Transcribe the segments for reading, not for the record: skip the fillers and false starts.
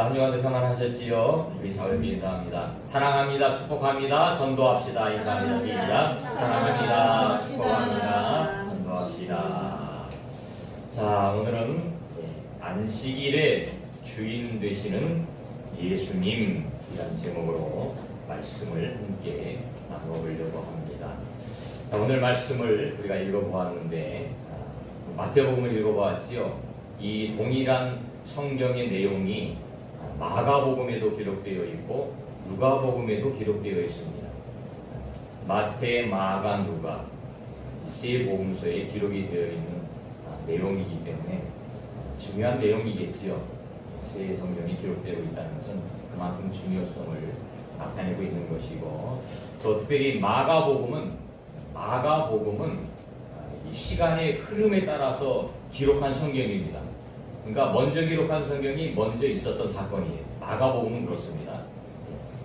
한 주간도 평안하셨지요? 우리 자월비 인사합니다. 사랑합니다. 축복합니다. 전도합시다. 인사합니다. 시작. 사랑합니다. 축복합니다. 전도합시다. 자, 오늘은 안식일의 주인 되시는 예수님이라는 제목으로 말씀을 함께 나눠보려고 합니다. 자, 오늘 말씀을 우리가 읽어보았는데 마태복음을 읽어보았지요. 이 동일한 성경의 내용이 마가복음에도 기록되어 있고 누가복음에도 기록되어 있습니다. 마태, 마가, 누가 세 복음서에 기록이 되어 있는 내용이기 때문에 중요한 내용이겠지요. 세 성경이 기록되어 있다는 것은 그만큼 중요성을 나타내고 있는 것이고, 또 특별히 마가복음은 이 시간의 흐름에 따라서 기록한 성경입니다. 그러니까 먼저 기록한 성경이 먼저 있었던 사건이에요. 마가복음은 그렇습니다.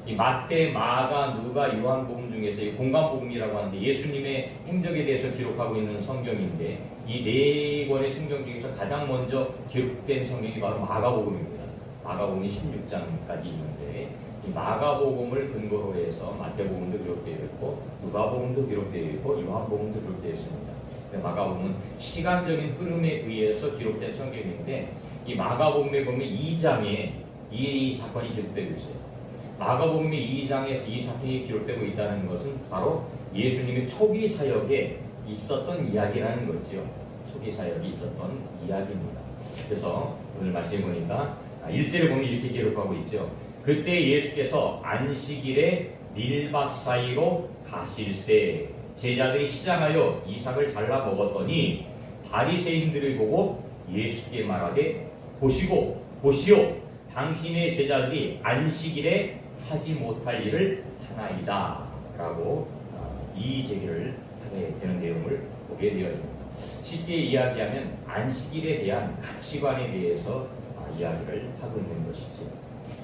이 마태, 마가, 누가, 요한복음 중에서 이 공관복음이라고 하는데 예수님의 행적에 대해서 기록하고 있는 성경인데, 이 네 권의 성경 중에서 가장 먼저 기록된 성경이 바로 마가복음입니다. 마가복음이 16장까지 있는데, 이 마가복음을 근거로 해서 마태복음도 기록되어 있고 누가복음도 기록되어 있고 요한복음도 기록되어 있습니다. 마가복음은 시간적인 흐름에 의해서 기록된 성경인데, 이 마가복음에 보면 2장에 이 사건이 기록되고 있어요. 마가복음의 2장에서 이 사건이 기록되고 있다는 것은 바로 예수님의 초기 사역에 있었던 이야기라는 거죠. 초기 사역이 있었던 이야기입니다. 그래서 오늘 말씀해 보니까 1절에 보면 이렇게 기록하고 있죠. 그때 예수께서 안식일에 밀밭 사이로 가실새 제자들이 시장하여 이삭을 잘라 먹었더니 바리새인들을 보고 예수께 말하되 보시오 당신의 제자들이 안식일에 하지 못할 일을 하나이다 라고 이의 제기를 하게 되는 내용을 보게 되어집니다. 쉽게 이야기하면 안식일에 대한 가치관에 대해서 이야기를 하고 있는 것이죠.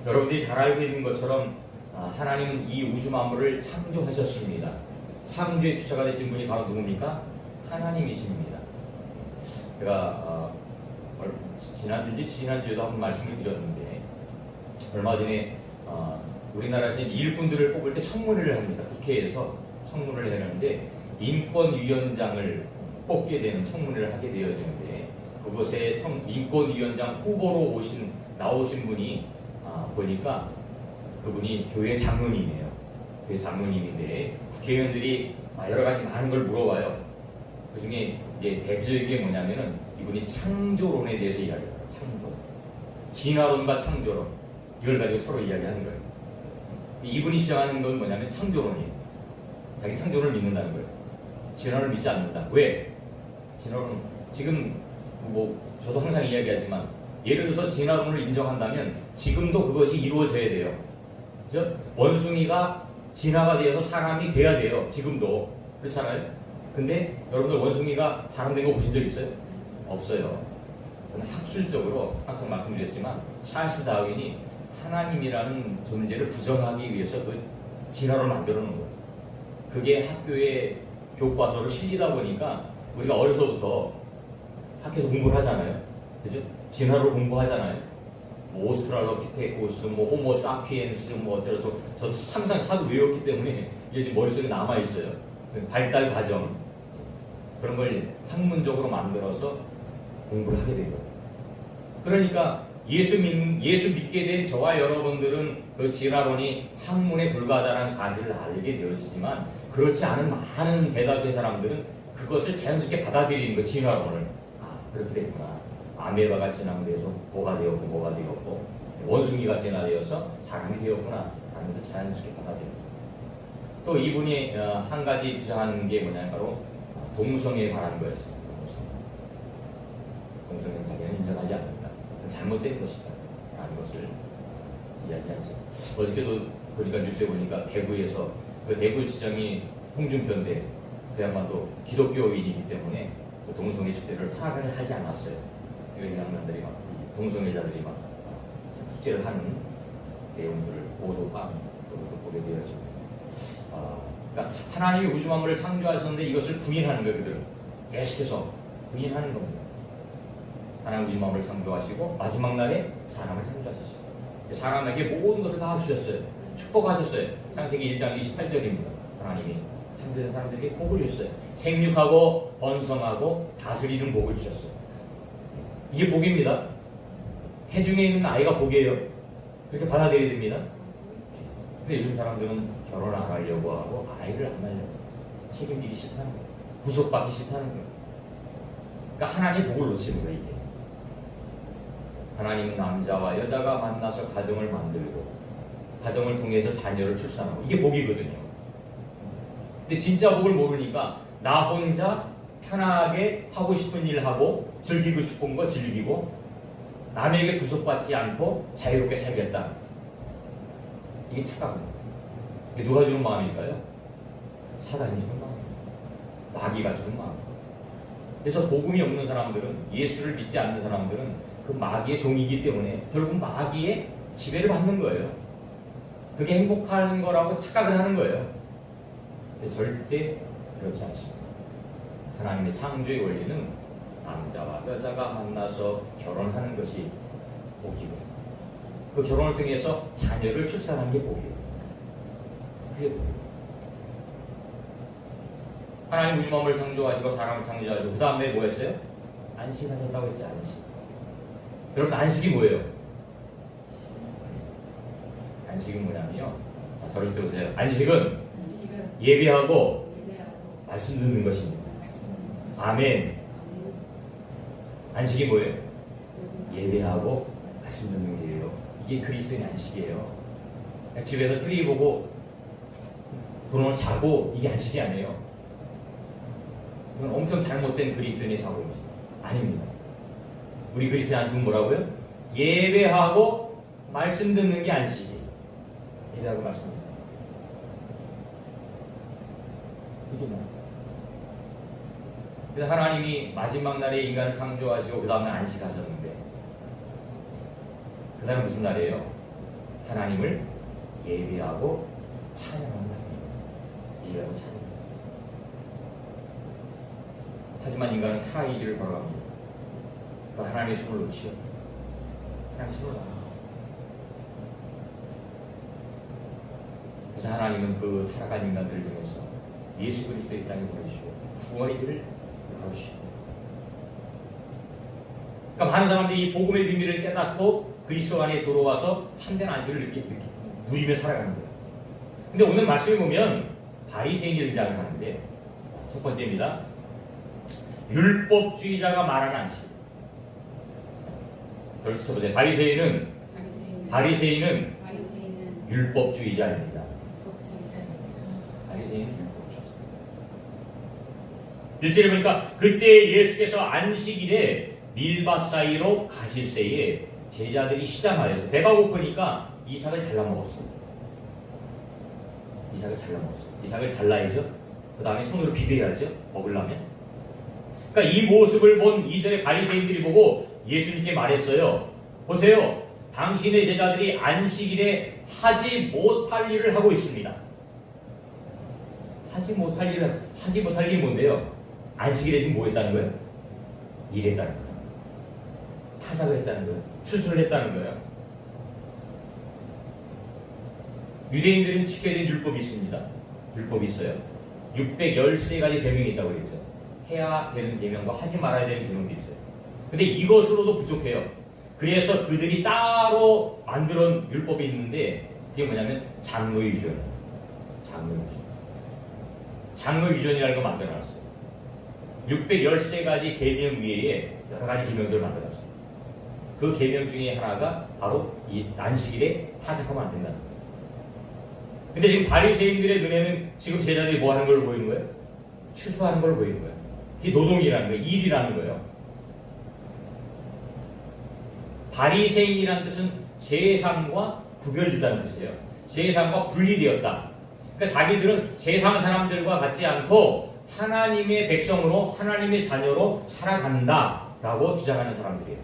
여러분들이 잘 알고 있는 것처럼 하나님은 이 우주 만물을 창조하셨습니다. 창조의 주체가 되신 분이 바로 누굽니까? 하나님이십니다. 제가 지난주에도 한번 말씀을 드렸는데, 얼마 전에 우리나라에서 일꾼들을 뽑을 때 청문회를 합니다. 국회에서 청문회를 하는데 인권위원장을 뽑게 되는 청문회를 하게 되어지는데, 그곳에 인권위원장 후보로 나오신 분이 보니까 그분이 교회 장로님이에요. 교회 장로님인데 국회의원들이 여러 가지 많은 걸 물어봐요. 그 중에 이제 대표적인 게 뭐냐면은 이분이 창조론에 대해서 이야기해요. 창조, 진화론과 창조론, 이걸 가지고 서로 이야기하는 거예요. 이분이 주장하는 건 뭐냐면 창조론이에요. 자기 창조론을 믿는다는 거예요. 진화를 믿지 않는다. 왜? 진화론 지금 저도 항상 이야기하지만, 예를 들어서 진화론을 인정한다면 지금도 그것이 이루어져야 돼요. 그죠? 원숭이가 진화가 되어서 사람이 돼야 돼요. 지금도. 그렇잖아요? 근데 여러분들 원숭이가 사람 된 거 보신 적 있어요? 없어요. 학술적으로 항상 말씀드렸지만 찰스 다윈이 하나님이라는 존재를 부정하기 위해서 그 진화를 만들어 놓은 거예요. 그게 학교에 교과서로 실리다 보니까 우리가 어려서부터 학교에서 공부를 하잖아요. 그죠? 진화를 공부하잖아요. 오스트랄로피테쿠스, 호모 사피엔스, 어쩌고 저도 항상 하도 외웠기 때문에 이게 지금 머릿속에 남아 있어요. 발달 과정, 그런 걸 학문적으로 만들어서 공부를 하게 된 거예요. 그러니까 예수 믿게 된 저와 여러분들은 그 진화론이 학문에 불과하다는 사실을 알게 되어지지만, 그렇지 않은 많은 대다수의 사람들은 그것을 자연스럽게 받아들이는 거, 진화론을. 그렇게 됐구나. 아메바가 진화되어서 뭐가 되었고 원숭이가 진화되어서 사람이 되었구나 하면서 자연스럽게 받아들입니다. 또 이분이 한 가지 주장하는 게 뭐냐면 바로 동성애에 관한 거였습니다. 동성애는 자기는 인정하지 않는다. 잘못된 것이다 라는 것을 이야기하죠. 어저께도 보니까 뉴스에 보니까 대구에서 그 대구시장이 홍준표인데 그야말로 기독교인이기 때문에 그 동성애 축제를 파악을 하지 않았어요. 이 양반들이 동성애자들이 축제를 하는 내용들을 보도가 보게 되어집니다. 그러니까 하나님이 우주 만물을 창조하셨는데 이것을 부인하는 거예요. 그들은 계속해서 부인하는 겁니다. 하나님 우주 만물을 창조하시고 마지막 날에 사람을 창조하셨어요. 사람에게 모든 것을 다 주셨어요. 축복하셨어요. 창세기 1장 28절입니다. 하나님이 참된 사람들에게 복을 주셨어요. 생육하고 번성하고 다스리는 복을 주셨어요. 이게 복입니다. 태중에 있는 아이가 복이에요. 그렇게 받아들여야 됩니다. 근데 요즘 사람들은 결혼 안 하려고 하고 아이를 안 하려고 책임지기 싫다는 거예요. 구속받기 싫다는 거예요. 그러니까 하나님 복을 놓치는 거예요. 이게. 하나님은 남자와 여자가 만나서 가정을 만들고 가정을 통해서 자녀를 출산하고 이게 복이거든요. 근데 진짜 복을 모르니까 나 혼자 편하게 하고 싶은 일 하고 즐기고 싶은 거 즐기고 남에게 구속받지 않고 자유롭게 살겠다. 이게 착각입니다. 이게 누가 주는 마음일까요? 사단이 주는 마음, 마귀가 주는 마음. 그래서 복음이 없는 사람들은, 예수를 믿지 않는 사람들은 그 마귀의 종이기 때문에 결국 마귀의 지배를 받는 거예요. 그게 행복한 거라고 착각을 하는 거예요. 근데 절대 그렇지 않습니다. 하나님의 창조의 원리는 남자와 여자가 만나서 결혼하는 것이 복이고 그 결혼을 통해서 자녀를 출산하는 게 복이에요. 그게 복이에요. 하나님 우주 만물을 창조하시고 사람을 창조하시고 그 다음에 뭐 했어요? 안식하셨다고 했지. 안식. 여러분 안식이 뭐예요? 안식은 뭐냐면요, 저를 들으세요. 안식은 예배하고 말씀 듣는 것입니다. 아멘. 안식이 뭐예요? 예배하고 말씀 듣는 게예요. 이게 그리스도의 안식이에요. 집에서 TV 보고 그러면 자고 이게 안식이 아니에요. 이건 엄청 잘못된 그리스도인의 사고입니다. 아닙니다. 우리 그리스도의 안식은 뭐라고요? 예배하고 말씀 듣는 게 안식이에요. 예배하고 말씀 듣는 게. 이게 뭐야? 그래서 하나님이 마지막 날에 인간을 창조하시고 그 다음에 안식하셨는데 그 다음에 무슨 날이에요? 하나님을 예배하고 찬양하는 날이에요. 예배하고 찬양. 하지만 인간은 타락의 길을 걸어갑니다. 그 하나님의 손을 놓치고 하나님의 손을 놔. 그래서 하나님은 그 타락한 인간들을 통해서 예수 그리스도의 땅에 보내주시고 구원의 길을 열어주시고, 그러니까 많은 사람들이 이 복음의 비밀을 깨닫고 그리스도 안에 들어와서 참된 안식을 누리며 살아가는 거예요. 근데 오늘 말씀을 보면 바리새인이 등장을 하는데, 첫 번째입니다. 율법주의자가 말하는 안식. 첫 번째, 바리새인은 율법주의자입니다. 바리새인은 율법주의자. 1절에 보니까 그때 예수께서 안식일에 밀밭 사이로 가실 새에 제자들이 시장하여서 배가 고프니까 이삭을 잘라 먹었습니다. 이삭을 잘라야죠. 그 다음에 손으로 비벼야죠. 먹으려면. 그러니까 이 모습을 본 이전의 바리새인들이 보고 예수님께 말했어요. 보세요. 당신의 제자들이 안식일에 하지 못할 일을 하고 있습니다. 하지 못할 일이 뭔데요? 안식일에 지금 뭐 했다는 거예요? 일했다는 거예요. 타작을 했다는 거예요. 추수를 했다는 거예요. 유대인들은 지켜야 될 율법이 있습니다. 율법이 있어요. 613가지 계명이 있다고 그랬죠. 해야 되는 계명과 하지 말아야 되는 계명도 있어요. 근데 이것으로도 부족해요. 그래서 그들이 따로 만들어 율법이 있는데 그게 뭐냐면 장로유전. 장로유전이라는 거 만들어놨어요. 613가지 계명 외에 여러 가지 계명들을 만들어놨어요. 그 계명 중에 하나가 바로 이 안식일에 타작하면 안 된다는 거예요. 근데 지금 바리새인들의 눈에는 지금 제자들이 뭐 하는 걸 보이는 거예요? 추수하는 걸 보이는 거예요. 그게 노동이라는 거예요. 일이라는 거예요. 바리새인이라는 뜻은 세상과 구별되다는 뜻이에요. 세상과 분리되었다. 그러니까 자기들은 세상 사람들과 같지 않고 하나님의 백성으로, 하나님의 자녀로 살아간다라고 주장하는 사람들이에요.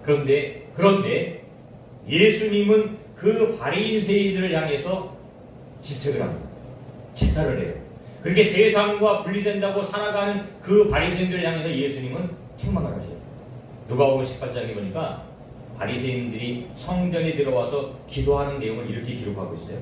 그런데 예수님은 그 바리새인들을 향해서 질책을 합니다. 질타를 해요. 그렇게 세상과 분리된다고 살아가는 그 바리새인들을 향해서 예수님은 책망을 하셔요. 누가복음 18장에 보니까 바리새인들이 성전에 들어와서 기도하는 내용을 이렇게 기록하고 있어요.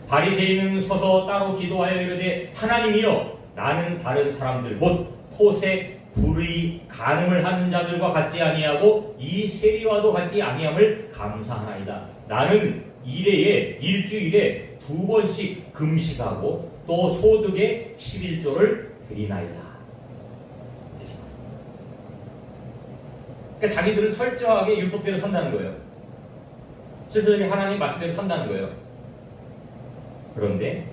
바리새인은 서서 따로 기도하여 이르되 하나님이여 나는 다른 사람들 곧 토색, 불의, 간음을 하는 자들과 같지 아니하고 이 세리와도 같지 아니함을 감사하나이다. 나는 일주일에 2번씩 금식하고 또 소득의 11조를 드리나이다. 그러니까 자기들은 철저하게 율법대로 산다는 거예요. 철저하게 하나님 말씀대로 산다는 거예요. 그런데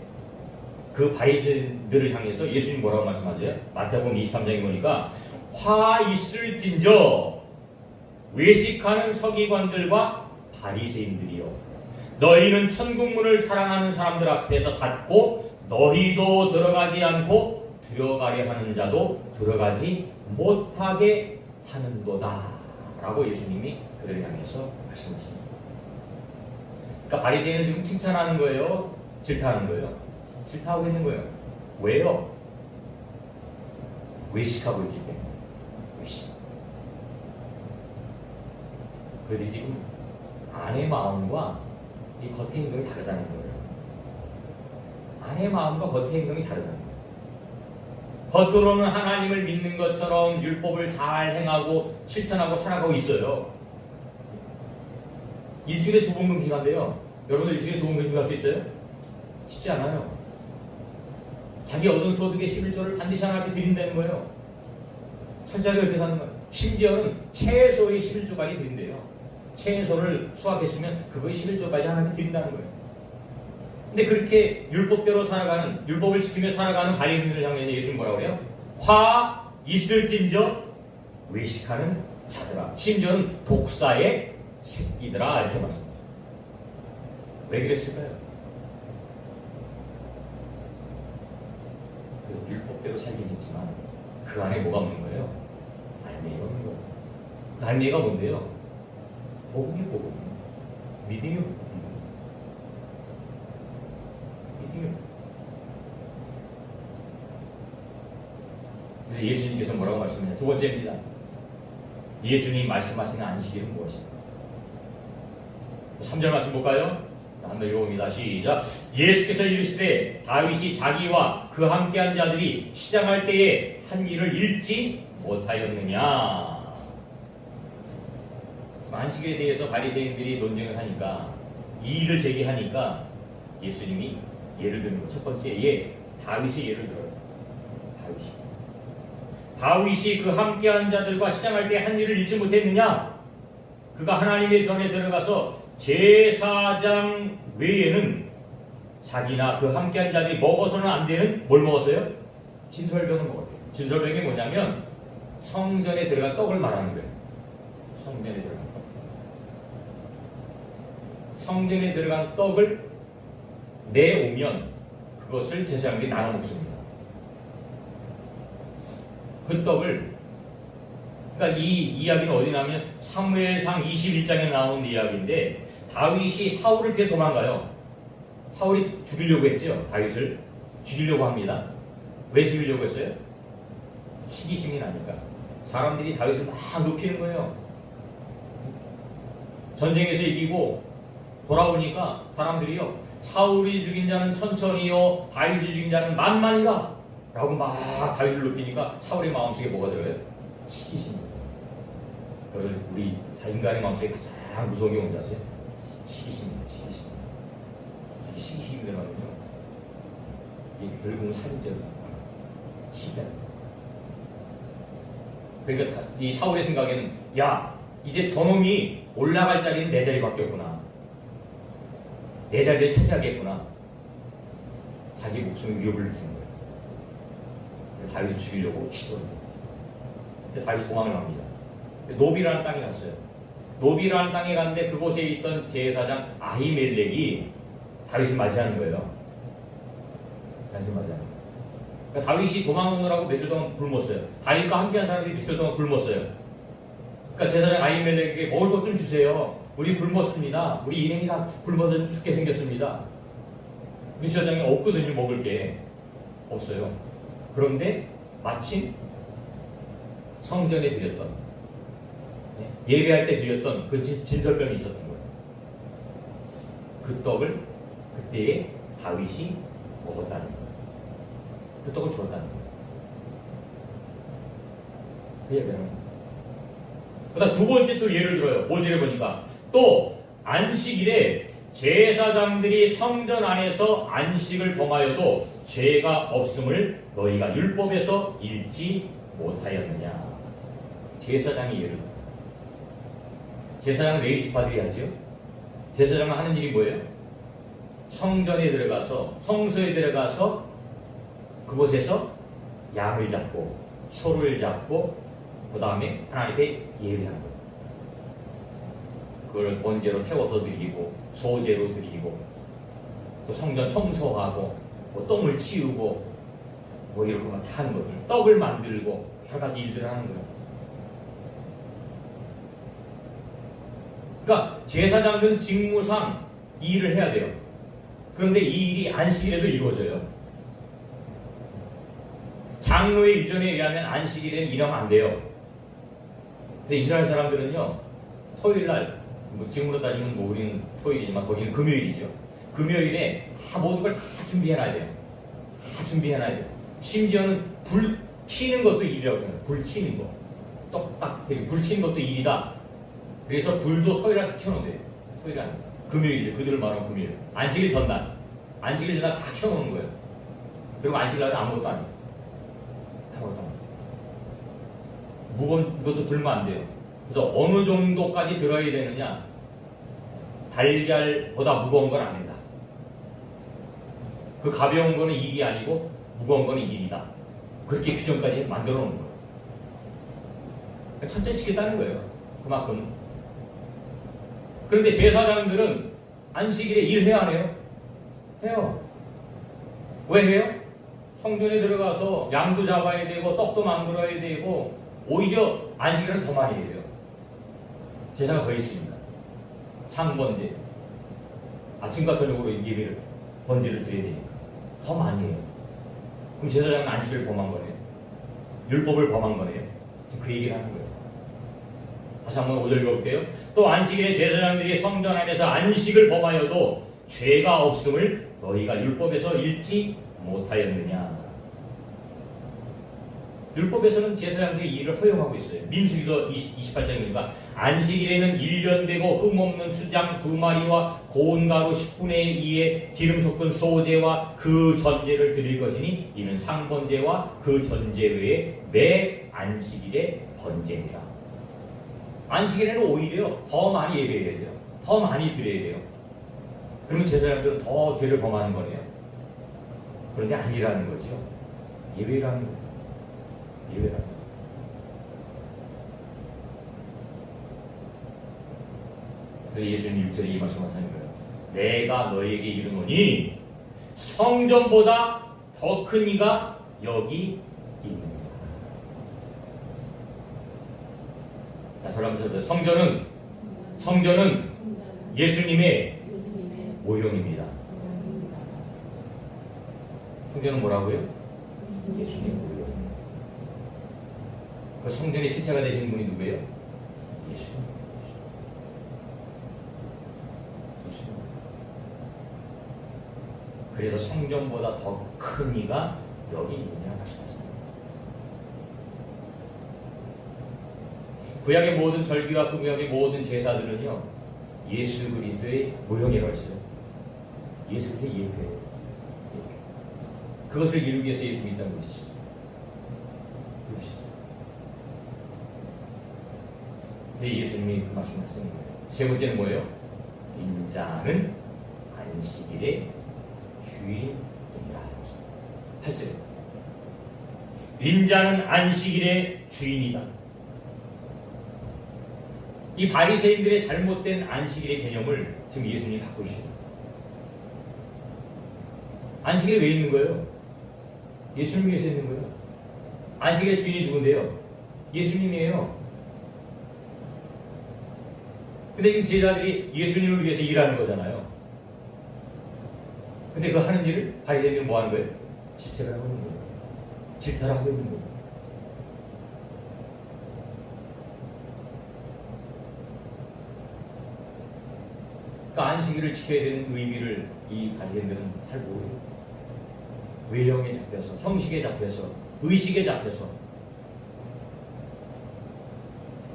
그 바리새인들을 향해서 예수님 뭐라고 말씀하세요? 마태복음 23장에 보니까 화 있을진저 외식하는 서기관들과 바리새인들이요 너희는 천국문을 사랑하는 사람들 앞에서 닫고 너희도 들어가지 않고 들어가려 하는 자도 들어가지 못하게 하는도다 라고 예수님이 그들을 향해서 말씀하십니다. 그러니까 바리새인은 지금 칭찬하는 거예요? 질타하는 거예요? 질타하고 있는 거예요. 왜요? 외식하고 있기 때문에. 외식. 그들이 지금 안의 마음과 이 겉의 행동이 다르다는 거예요. 안의 마음과 겉의 행동이 다르다는 거예요. 겉으로는 하나님을 믿는 것처럼 율법을 잘 행하고 실천하고 살아가고 있어요. 일주일에 2번 금식한대요. 여러분들 일주일에 2번 금식할 수 있어요? 쉽지 않아요. 자기 얻은 소득의 11조를 반드시 하나님께 드린다는 거예요. 철저하게 그렇게 사는 거예요. 심지어는 최소의 11조까지 드린대요. 최소를 수확했으면 그거의 11조까지 하나님께 드린다는 거예요. 근데 그렇게 율법대로 살아가는, 율법을 지키며 살아가는 바리새인들을 향해서 예수님 뭐라고 해요? 화 있을진저 외식하는 자들아. 심지어는 독사의 새끼들아. 이렇게 말씀합니다. 왜 그랬을까요? 율법대로 살긴 했지만 그 안에 뭐가 없는 거예요? 알맹이가 없는 거예요. 그 알맹이가 뭔데요? 복음이 복음이에요. 믿음이 믿음이. 그래서 예수님께서 뭐라고 말씀하냐? 2번째입니다. 예수님이 말씀하시는 안식일은 무엇입니까? 3절 말씀 볼까요? 한번 읽어봅니다. 시작. 예수께서 이르시되 다윗이 자기와 그 함께한 자들이 시장할 때에 한 일을 읽지 못하였느냐. 안식일에 대해서 바리새인들이 논쟁을 하니까 이 일을 제기하니까 예수님이 예를 드는 거. 첫 번째 다윗의 예를 들어요. 다윗이 그 함께한 자들과 시장할 때 한 일을 읽지 못했느냐. 그가 하나님의 전에 들어가서 제사장 외에는 자기나 그 함께한 자들이 먹어서는 안 되는 뭘 먹었어요? 진설병을 먹었대요. 진설병이 뭐냐면 성전에 들어간 떡을 말하는 거예요. 성전에 들어간 떡. 성전에 들어간 떡을 내오면 그것을 제사장에게 나눠 먹습니다. 그 떡을, 그러니까 이 이야기는 어디 나오면 사무엘상 21장에 나오는 이야기인데 다윗이 사울을 피해 도망가요. 사울이 죽이려고 했죠. 다윗을 죽이려고 합니다. 왜 죽이려고 했어요? 시기심이 나니까. 사람들이 다윗을 막 높이는 거예요. 전쟁에서 이기고 돌아오니까 사람들이요, 사울이 죽인 자는 천천히요, 다윗이 죽인 자는 만만이다 라고 막 다윗을 높이니까 사울의 마음속에 뭐가 들어요? 시기심입니다. 우리 인간의 마음속에 가장 무서운 게 뭔지 아세요? 시기심입니다. 시기심이 들어가면요, 이게 결국은 살인죄로 나와요. 시기한. 그러니까 이 사울의 생각에는, 야, 이제 저놈이 올라갈 자리는 내 자리밖에 없구나. 내 자리를 차지하겠구나. 자기 목숨 위협을 느끼는 거예요. 다윗을 죽이려고 시도합니다. 다윗이 도망을 갑니다. 노비라는 땅에 갔어요. 노비라는 땅에 갔는데 그곳에 있던 제사장 아히멜렉이 다윗을 맞이하는 거예요. 다윗을 맞이하는 거예요. 그러니까 다윗이 도망오느라고 며칠 동안 굶었어요. 다윗과 함께한 사람들이 며칠 동안 굶었어요. 그러니까 제사장 아히멜렉에게 먹을 것 좀 주세요. 우리 굶었습니다. 우리 일행이 다 굶어서 죽게 생겼습니다. 우리 제사장이 없거든요. 먹을 게 없어요. 그런데 마침 성전에 드렸던 예배할 때 드렸던 그 진설병이 있었던 거예요. 그 떡을 그때에 다윗이 먹었다는 거예요. 그 떡을 주었다는 거예요. 그 예배는. 그다음 두 번째 또 예를 들어요. 5절에 보니까 또 안식일에 제사장들이 성전 안에서 안식을 범하여도 죄가 없음을 너희가 율법에서 읽지 못하였느냐. 제사장이 예를 들어요. 제사장은 레위 지파들이 하지요. 제사장은 하는 일이 뭐예요? 성전에 들어가서, 성소에 들어가서 그곳에서 양을 잡고 소를 잡고 그 다음에 하나님 앞에 예배하는 거예요. 그걸 번제로 태워서 드리고 소제로 드리고 또 성전 청소하고 뭐 똥을 치우고 뭐 이런 거 다 하는 것들, 떡을 만들고 여러 가지 일들을 하는 거예요. 그러니까 제사장들은 직무상 이 일을 해야 돼요. 그런데 이 일이 안식일에도 이루어져요. 장로의 유전에 의하면 안식일에는 일하면 안 돼요. 그래서 이스라엘 사람들은요, 토요일날, 뭐 지금으로 따지면 뭐 우리는 토요일이지만 거기는 금요일이죠. 금요일에 다 모든 걸 다 준비해놔야 돼요. 다 준비해놔야 돼요. 심지어는 불 켜는 것도 일이라고 생각해요. 불 켜는 거. 똑딱 불 켜는 것도 일이다. 그래서 불도 토요일날 다 켜놓으면 돼요. 토요일 안 금요일이죠. 그들을 말하면 금요일. 안식일 전날. 안식일 전날 다 켜놓는 거예요. 그리고 안식일날은 아무것도 안 해요. 아무것도 안 해요. 무거운 것도 들면 안 돼요. 그래서 어느 정도까지 들어야 되느냐? 달걀보다 무거운 건 안 된다. 그 가벼운 거는 일이 아니고 무거운 거는 일이다. 그렇게 규정까지 만들어 놓은 거예요. 천천히 지켰다는 거예요. 그만큼. 그런데 제사장들은 안식일에 일해야 안 해요? 해요. 왜 해요? 성전에 들어가서 양도 잡아야 되고 떡도 만들어야 되고 오히려 안식일은 더 많이 해요. 제사가 더 있습니다. 상번제. 아침과 저녁으로 예배를 번제를 드려야 되니까 더 많이 해요. 그럼 제사장은 안식일을 범한 거네요. 율법을 범한 거네요. 지금 그 얘기를 하는 거예요. 다시 한번 5절 읽어볼게요. 또 안식일에 제사장들이 성전 안에서 안식을 범하여도 죄가 없음을 너희가 율법에서 읽지 못하였느냐. 율법에서는 제사장들의 일을 허용하고 있어요. 민수기서 28장이니까 안식일에는 1년 되고 흠없는 수장 2마리와 고운 가루 10분의 2에 기름 섞은 소제와 그 전제를 드릴 것이니 이는 상번제와 그 전제 외에 매 안식일에 번제니라. 안식일에는 오히려 더 많이 예배해야 돼요. 더 많이 드려야 돼요. 그러면 제사장들은 더 죄를 범하는 거네요. 그런데 아니라는 거죠. 예배라는 거예요. 예배라는 거예요. 그래서 예수님이 6절에 이 말씀을 하는 거예요. 내가 너에게 이르노니 성전보다 더 큰 이가 여기 있느니라. 자, 저를 한번 쳐보세요. 성전은 예수님의 모형입니다. 성전은 뭐라고요? 예수님의 모형. 그 성전의 실체가 되신 분이 누구예요? 예수님. 그래서 성전보다 더 큰 이가 여기 있느냐 말씀하십니다. 구약의 모든 절기와 구약의 모든 제사들은요, 예수 그리스도의 모형이라고 했어요. 예수 그리스도의 예표예요. 그것을 이루기 위해서 예수님이 있다는 것이죠. 예수님이 그 말씀을 하시는 거예요. 세 번째는 뭐예요? 인자는 안식일의 주인이라. 8절. 인자는 안식일의 주인이다. 이 바리새인들의 잘못된 안식일의 개념을 지금 예수님이 바꾸시죠. 안식일에 왜 있는 거예요? 예수님 위해서 있는 거예요. 안식일의 주인이 누군데요? 예수님이에요. 근데 지금 제자들이 예수님을 위해서 일하는 거잖아요. 근데 그 하는 일을 바리새인들은 뭐 하는 거예요? 질책을 하고 있는 거예요. 질타를 하고 있는 거예요. 그 안식일을 지켜야 되는 의미를 이 바리새인들은 잘 모르요. 외형에 잡혀서, 형식에 잡혀서, 의식에 잡혀서.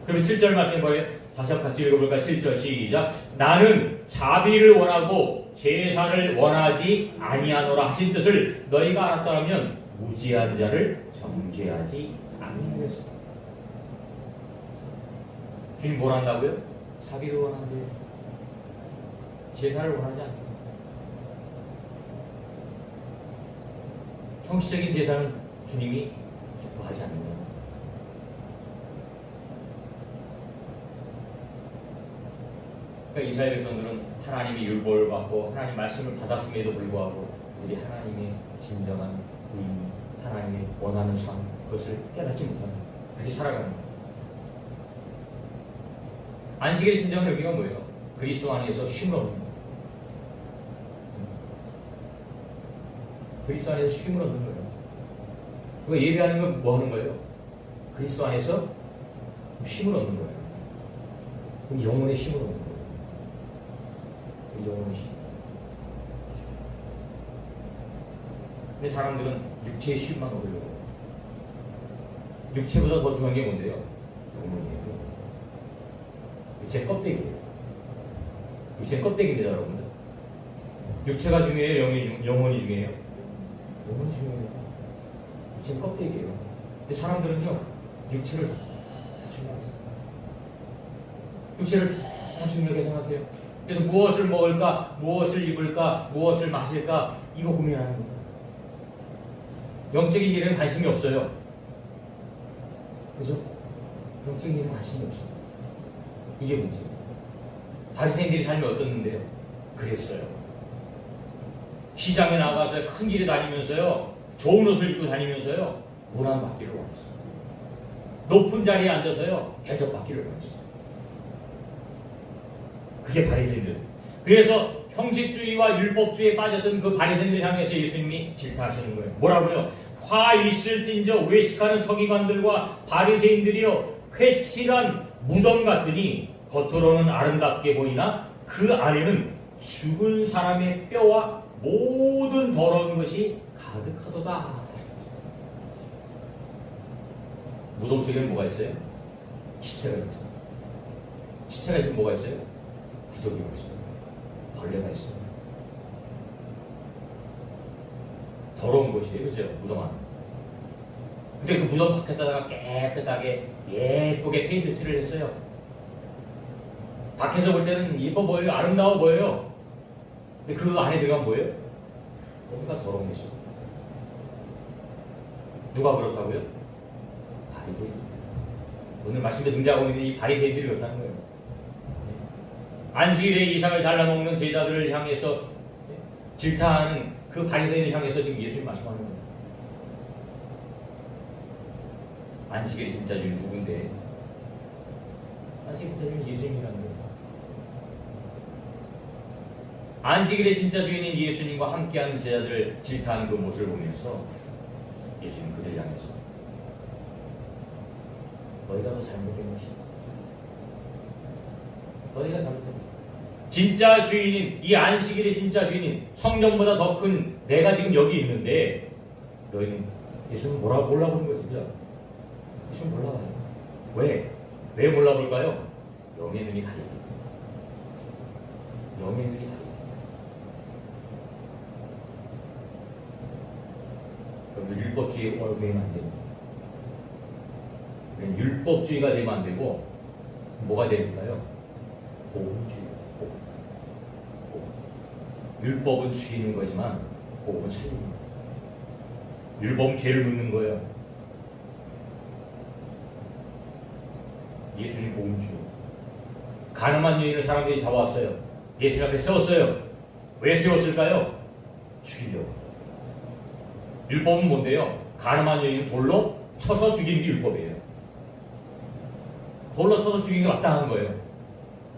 그러면 7절 말씀이 뭐예요? 다시 한번 같이 읽어볼까요? 7절 시작. 나는 자비를 원하고 제사를 원하지 아니하노라 하신 뜻을 너희가 알았더라면 무지한 자를 정죄하지 아니하겠어. 주님 뭘 한다고요? 자비를 원한대요. 제사를 원하지 않아요. 형식적인 제사는 주님이 기뻐하지 않는다. 그러니까 이스라엘 백성들은 하나님의 율법을 받고 하나님 말씀을 받았음에도 불구하고 우리 하나님의 진정한 의미, 하나님의 원하는 삶, 그것을 깨닫지 못합니다. 그렇게 살아가는 거예요. 안식일의 진정한 의미가 뭐예요? 그리스도 안에서 쉼을 얻는 거예요. 그리스도 안에서 쉼을 얻는 거예요. 그 예배하는 건 뭐 하는 거예요? 그리스도 안에서 쉼을 얻는 거예요. 영혼의 쉼을 얻는 거예요. 영혼의 쉼. 근데 사람들은 육체의 쉼만 얻으려고. 육체보다 더 중요한 게 뭔데요? 영혼이에요. 육체 껍데기예요. 육체 껍데기입니다, 여러분들. 육체가 중요해요? 영혼이 중요해요? 영혼이 중요해요. 육체 껍데기예요. 근데 사람들은요, 육체를 더 중요해요. 육체를 더 중요하게 생각해요. 그래서 무엇을 먹을까, 무엇을 입을까, 무엇을 마실까, 이거 고민하는 거예요. 영적인 일에는 관심이 없어요. 그죠? 영적인 일에는 관심이 없어요. 이게 문제예요. 바리새인들이 삶이 어떻는데요? 그랬어요. 시장에 나가서 큰 길에 다니면서요, 좋은 옷을 입고 다니면서요, 문안받기를 원했어요. 높은 자리에 앉아서요, 대접받기를 원했어요. 그게 바리새인들. 그래서 형식주의와 율법주의에 빠졌던 그 바리새인들 향해서 예수님이 질타하시는 거예요. 뭐라고요? 화 있을진저 외식하는 서기관들과 바리새인들이요, 회칠한 무덤 같으니 겉으로는 아름답게 보이나 그 안에는 죽은 사람의 뼈와 모든 더러운 것이 가득하도다. 무덤 속에는 뭐가 있어요? 시체가 있죠. 시체가 있으면 뭐가 있어요? 구더기가 있어요. 벌레가 있어요. 더러운 곳이에요. 그죠? 무덤 안에. 근데 그 무덤 밖에다가 깨끗하게 예쁘게 페인트 칠을 했어요. 밖에서 볼 때는 예뻐 보여요. 아름다워 보여요. 근데 그 안에 들어가면 뭐예요? 뭔가 더러운 것이요. 누가 그렇다고요? 바리새인. 오늘 말씀에 등장하고 있는 이 바리새인들이 그렇다는 거예요. 안식일에 이삭을 잘라먹는 제자들을 향해서 질타하는 그 바리새인을 향해서 지금 예수님 말씀하는 거예요. 안식일의 진짜 주인 누군데? 안식일의 진짜 주인 예수님이라는 거예요. 안식일의 진짜 주인인 예수님과 함께하는 제자들을 질타하는 그 모습을 보면서 예수님 그들 향해서 너희가 더 잘못된 것이다. 너희가 잘못된 것이다. 진짜 주인인, 이 안식일의 진짜 주인인 성령보다 더 큰 내가 지금 여기 있는데 너희는 예수님 몰라보는 거지. 예수님 몰라봐요. 왜? 왜 몰라볼까요? 영의 눈이 가리기. 영의 눈이 가리기. 그럼 율법주의에 얽매이면 안 됩니다. 율법주의가 되면 안 되고 뭐가 될까요? 복음주의. 율법은 죽이는 거지만 복음은 살리는 거예요. 율법은 죄를 묻는 거예요. 예수님 복음주의. 가늠한 여인을 사람들이 잡아왔어요. 예수님 앞에 세웠어요. 왜 세웠을까요? 죽이려고. 율법은 뭔데요? 가늠한 여인을 돌로 쳐서 죽이는 게 율법이에요. 돌로 쳐서 죽이는 게 마땅한 거예요.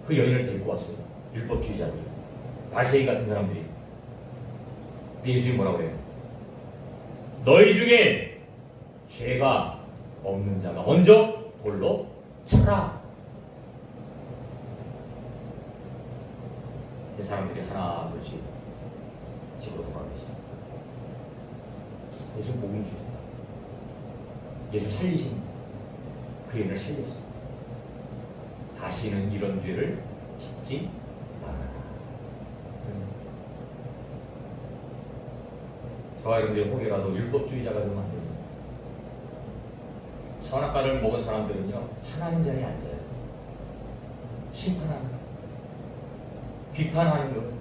그 여인을 데리고 왔어요. 율법주의자들이. 바리새인 같은 사람들이. 근데 예수님이 뭐라고 해요? 너희 중에 죄가 없는 자가 먼저 돌로 쳐라. 사람들이 하나 둘씩 집으로 돌아가시죠. 예수 복음 주셨다. 예수 살리신 그 인을 살렸습니다. 다시는 이런 죄를 짓지 말아라. 저와 여러분들이 혹여라도 율법주의자가 되면 안 됩니다. 선악과를 먹은 사람들은요, 하나님 자리에 앉아요. 심판하는 거예요. 비판하는 거예요.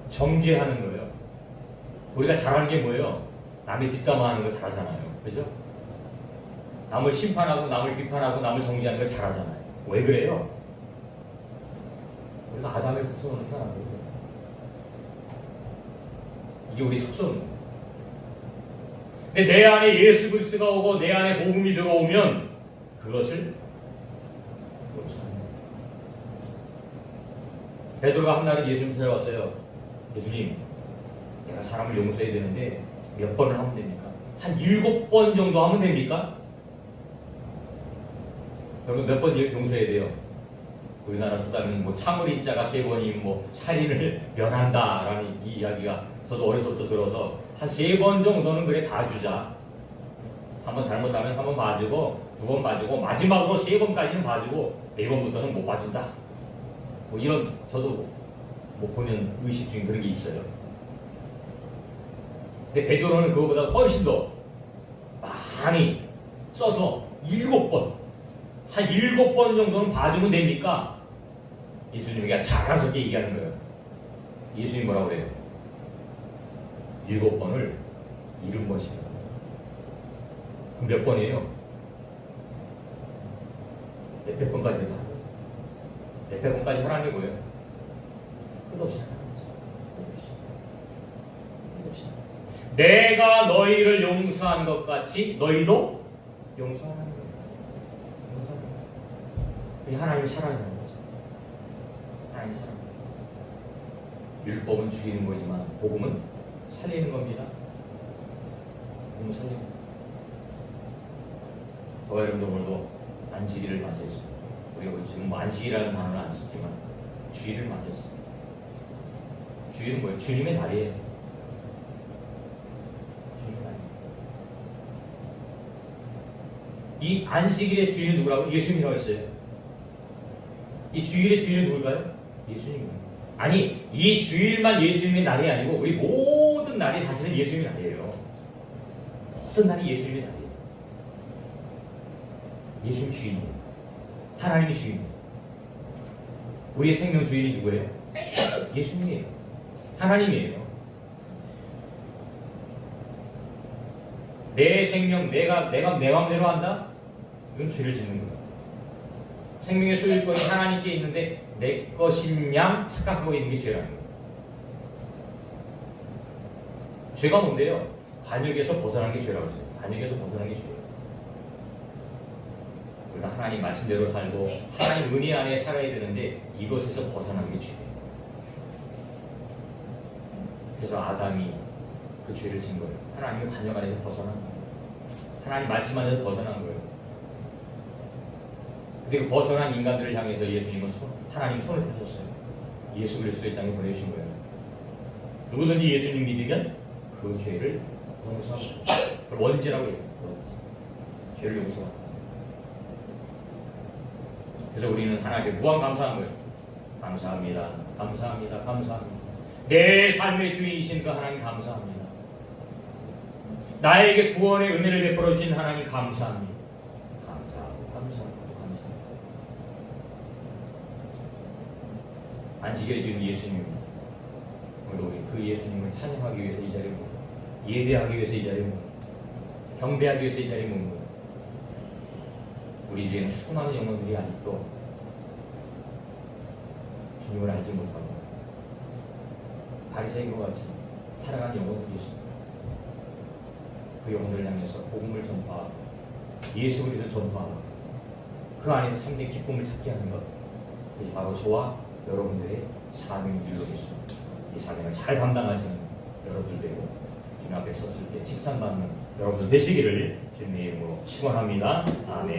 정죄하는 거예요. 우리가 잘하는 게 뭐예요? 남의 뒷담화하는 거 잘하잖아요. 그죠? 남을 심판하고 남을 비판하고 남을 정죄하는 걸 잘하잖아요. 왜 그래요? 우리가 아담의 후손으로 태어나서 그래요. 이게 우리 속성입니다. 근데 내 안에 예수 그리스도가 오고 내 안에 복음이 들어오면 그것을 용서합니다. 베드로가 한 날은 예수님 찾아왔어요. 예수님, 내가 사람을 용서해야 되는데 몇 번을 하면 됩니까? 한 7번 정도 하면 됩니까? 여러분 몇 번 용서해야 돼요? 우리나라 수단은 뭐 참을 자가 3번이면 뭐 살인을 면한다라는 이 이야기가 저도 어려서부터 들어서 한 3번 정도는 그래 봐주자. 한 번 잘못하면 한 번 봐주고 2번 봐주고 마지막으로 3번까지는 봐주고 4번부터는 못 봐준다. 뭐 이런 저도 뭐 보면 의식 중에 그런 게 있어요. 근데 베드로는 그거보다 훨씬 더 많이 써서 7번 한 7번 정도는 봐주면 됩니까? 예수님이 자랑스럽게 얘기하는 거예요. 예수님 뭐라고 해요? 7번을 70번씩. 그럼 몇 번이에요? 몇백 번까지 해봐. 몇백 번까지 하라는 게 뭐예요? 끝없이 하라는 거죠. 끝없이. 내가 너희를 용서한 것 같이 너희도 용서하는 거예요. 그게 하나님의 사랑이라는 거죠. 하나님의 사랑. 율법은 죽이는 거지만 복음은 살리는 겁니다. 복음은 살리는 겁니다. 저와 여러분도 오늘도 안식일을 맞이했습니다. 우리가 지금 안식이라는 단어는 안 쓰지만 주일을 맞이했습니다. 주일은 뭐예요? 주님의 날이에요. 주님의 날이에요. 이 안식일의 주인은 누구라고? 예수님이라고 했어요. 이 주일의 주인은 누굴까요? 예수님입니다. 아니, 이 주일만 예수님의 날이 아니고 우리 모든 날이 사실은 예수님의 날이에요. 모든 날이 예수님의 날이에요. 예수님 주인이에요. 하나님이 주인이에요. 우리의 생명 주인이 누구예요? 예수님이에요. 하나님이에요. 내 생명 내가 내 마음대로 한다? 이건 죄를 짓는 거예요. 생명의 소유권이 하나님께 있는데 내 것인 양 착각하고 있는 게 죄라는 거예요. 죄가 뭔데요? 관역에서 벗어나는 게 죄라고 했어요. 관역에서 벗어나는 게 죄예요. 우리가 하나님 말씀대로 살고 하나님 은혜 안에 살아야 되는데 이것에서 벗어나는 게 죄예요. 그래서 아담이 그 죄를 진 거예요. 하나님의 관역 안에서 벗어난 거예요. 하나님 말씀 안에서 벗어난 거예요. 근데 그 벗어난 인간들을 향해서 예수님은 하나님 손을 펴셨어요. 예수 그리스도의 땅에 보내신 거예요. 누구든지 예수님 믿으면 그 죄를 용서합니다. 그걸 원죄라고 해요. 원죄. 죄를 용서합니다. 그래서 우리는 하나님께 무한 감사한 거예요. 감사합니다. 감사합니다. 감사합니다. 내 삶의 주인이신 그 하나님 감사합니다. 나에게 구원의 은혜를 베풀어 주신 하나님 감사합니다. 감사합니다. 감사합니다. 안식일에 주는 예수님입니다. 오늘 우리 그 예수님을 찬양하기 위해서 이 자리에 모여, 예배하기 위해서 이 자리에 모여, 경배하기 위해서 이 자리에 모인 거예요. 우리 중에는 수많은 영혼들이 아직도 주님을 알지 못하고 바리새인과 같이 살아가는 영혼들이 있습니다. 그 영혼들을 향해서 복음을 전파하고 예수 그리스도를 전파하고 그 안에서 참된 기쁨을 찾게 하는 것, 그것이 바로 저와 여러분들의 사명인 줄로 믿습니다. 이 사명을 잘 감당하시는 여러분들 되고 주님 앞에 섰을 때 칭찬받는 여러분들 되시기를 주님의 이름으로 축원합니다. 아멘.